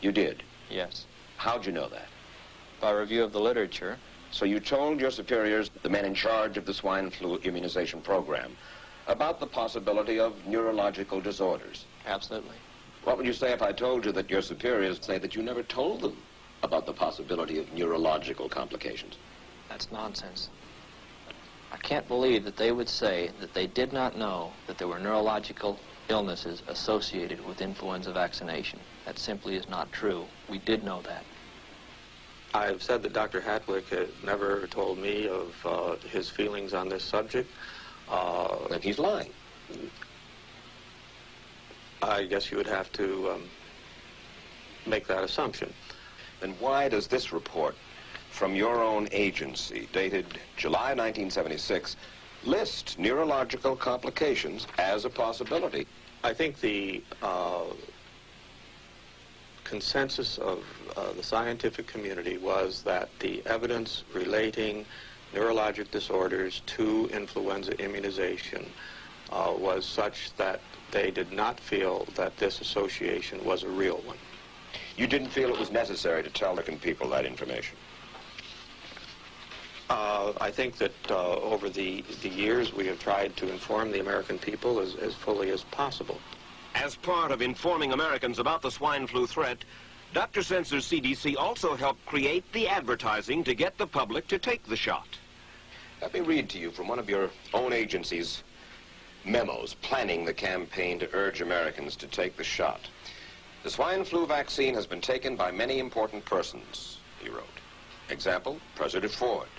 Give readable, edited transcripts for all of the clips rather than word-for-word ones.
You did? Yes. How'd you know that? By review of the literature. So you told your superiors, the men in charge of the swine flu immunization program, about the possibility of neurological disorders? Absolutely. What would you say if I told you that your superiors say that you never told them about the possibility of neurological complications? That's nonsense. I can't believe that they would say that they did not know that there were neurological illnesses associated with influenza vaccination. That simply is not true. We did know that. I've said that Dr. Hatwick had never told me of his feelings on this subject. Then he's lying. I guess you would have to make that assumption. Then why does this report from your own agency, dated July 1976, list neurological complications as a possibility? I think the consensus of the scientific community was that the evidence relating neurologic disorders to influenza immunization was such that they did not feel that this association was a real one. You didn't feel it was necessary to tell the people that information? I think that over the years we have tried to inform the American people as fully as possible. As part of informing Americans about the swine flu threat, Dr. Sensor's CDC also helped create the advertising to get the public to take the shot. Let me read to you from one of your own agency's memos planning the campaign to urge Americans to take the shot. The swine flu vaccine has been taken by many important persons, he wrote. Example, President Ford,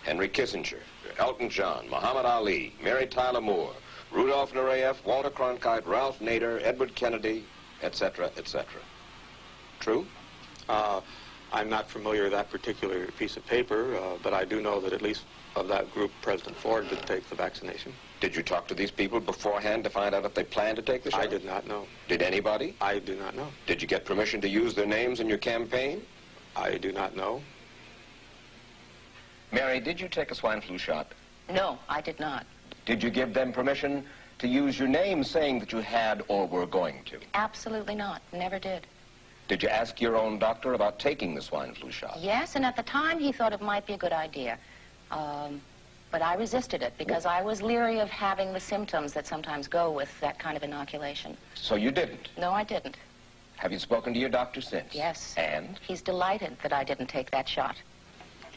Henry Kissinger, Elton John, Muhammad Ali, Mary Tyler Moore, Rudolph Nureyev, Walter Cronkite, Ralph Nader, Edward Kennedy, etc., etc. True? I'm not familiar with that particular piece of paper, but I do know that at least of that group, President Ford did take the vaccination. Did you talk to these people beforehand to find out if they planned to take the shot? I did not know. Did anybody? I do not know. Did you get permission to use their names in your campaign? I do not know. Mary, did you take a swine flu shot? No, I did not. Did you give them permission to use your name saying that you had or were going to? Absolutely not. Never did. Did you ask your own doctor about taking the swine flu shot? Yes, and at the time he thought it might be a good idea. But I resisted it because I was leery of having the symptoms that sometimes go with that kind of inoculation. So you didn't? No, I didn't. Have you spoken to your doctor since? Yes. And? He's delighted that I didn't take that shot.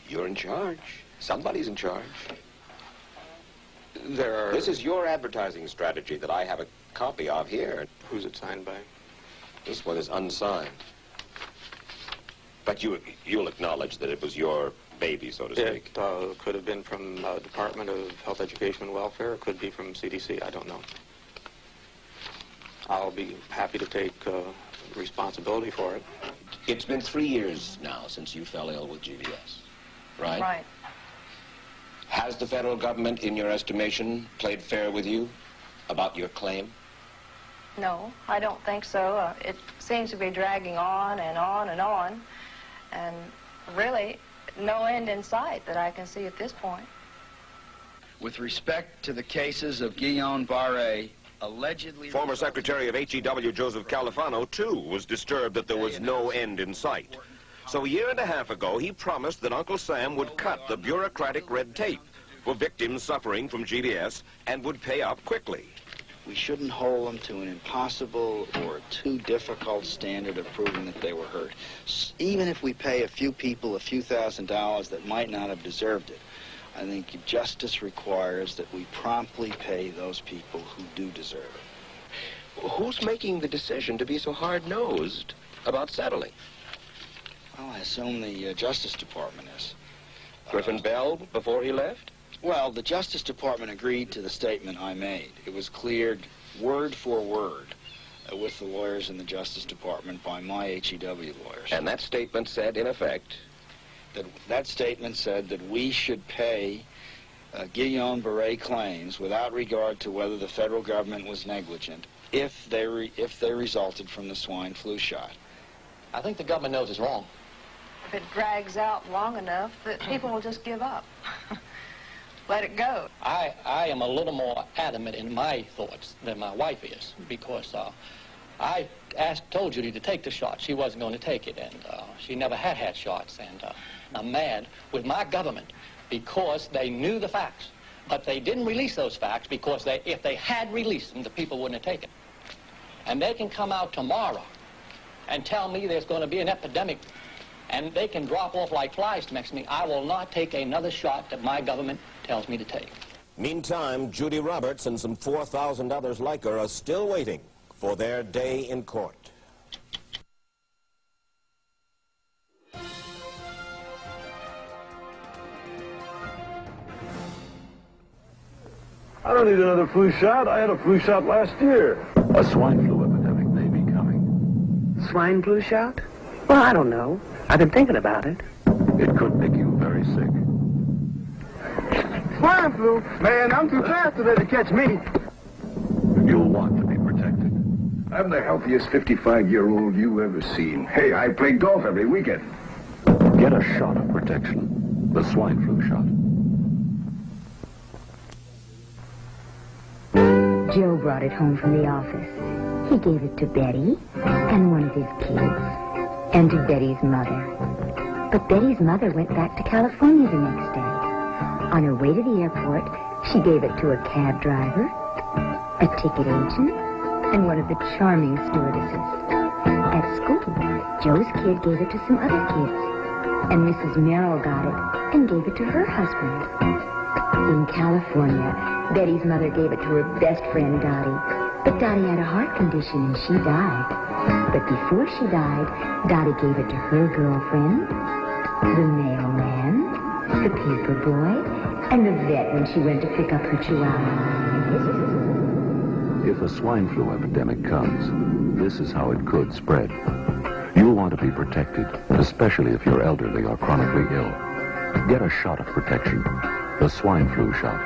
You're in charge. Somebody's in charge. This is your advertising strategy that I have a copy of here. Who's it signed by? This one is unsigned. But you'll acknowledge that it was your baby, so to speak. It could have been from Department of Health, Education, and Welfare. It could be from CDC. I don't know. I'll be happy to take responsibility for it. It's been 3 years now since you fell ill with GBS, right? Right. Has the federal government, in your estimation, played fair with you about your claim? No, I don't think so. It seems to be dragging on and on and on, and really no end in sight that I can see at this point. With respect to the cases of Guillain-Barré, allegedly... Former Secretary of HEW Joseph Califano, too, was disturbed that there was no end in sight. So a year and a half ago, he promised that Uncle Sam would cut the bureaucratic red tape for victims suffering from GBS and would pay up quickly. We shouldn't hold them to an impossible or too difficult standard of proving that they were hurt. Even if we pay a few people a few $1,000s that might not have deserved it, I think justice requires that we promptly pay those people who do deserve it. Who's making the decision to be so hard-nosed about settling? Well, I assume the Justice Department is. Griffin Bell before he left? Well, the Justice Department agreed to the statement I made. It was cleared word for word with the lawyers in the Justice Department by my HEW lawyers. And that statement said, in effect? That statement said that we should pay Guillain-Barré claims without regard to whether the federal government was negligent if they resulted from the swine flu shot. I think the government knows it's wrong. If it drags out long enough, that people will just give up. Let it go. I am a little more adamant in my thoughts than my wife is, because I told Judy to take the shot. She wasn't going to take it, and she never had shots. And I'm mad with my government because they knew the facts. But they didn't release those facts because if they had released them, the people wouldn't have taken it. And they can come out tomorrow and tell me there's going to be an epidemic, and they can drop off like flies next to me. I will not take another shot that my government tells me to take. Meantime, Judy Roberts and some 4,000 others like her are still waiting for their day in court. I don't need another flu shot. I had a flu shot last year. A swine flu epidemic may be coming. Swine flu shot? Well, I don't know. I've been thinking about it. It could make you very sick. Swine flu? Man, I'm too fast to let it catch me. You'll want to be protected. I'm the healthiest 55-year-old you've ever seen. Hey, I play golf every weekend. Get a shot of protection. The swine flu shot. Joe brought it home from the office. He gave it to Betty and one of his kids and to Betty's mother. But Betty's mother went back to California the next day. On her way to the airport, she gave it to a cab driver, a ticket agent, and one of the charming stewardesses. At school, Joe's kid gave it to some other kids, and Mrs. Merrill got it and gave it to her husband. In California, Betty's mother gave it to her best friend, Dottie. But Dottie had a heart condition and she died. But before she died, Dottie gave it to her girlfriend, the mailman, the paper boy, and the vet when she went to pick up her chihuahua. If a swine flu epidemic comes, this is how it could spread. You'll want to be protected, especially if you're elderly or chronically ill. Get a shot of protection, the swine flu shot.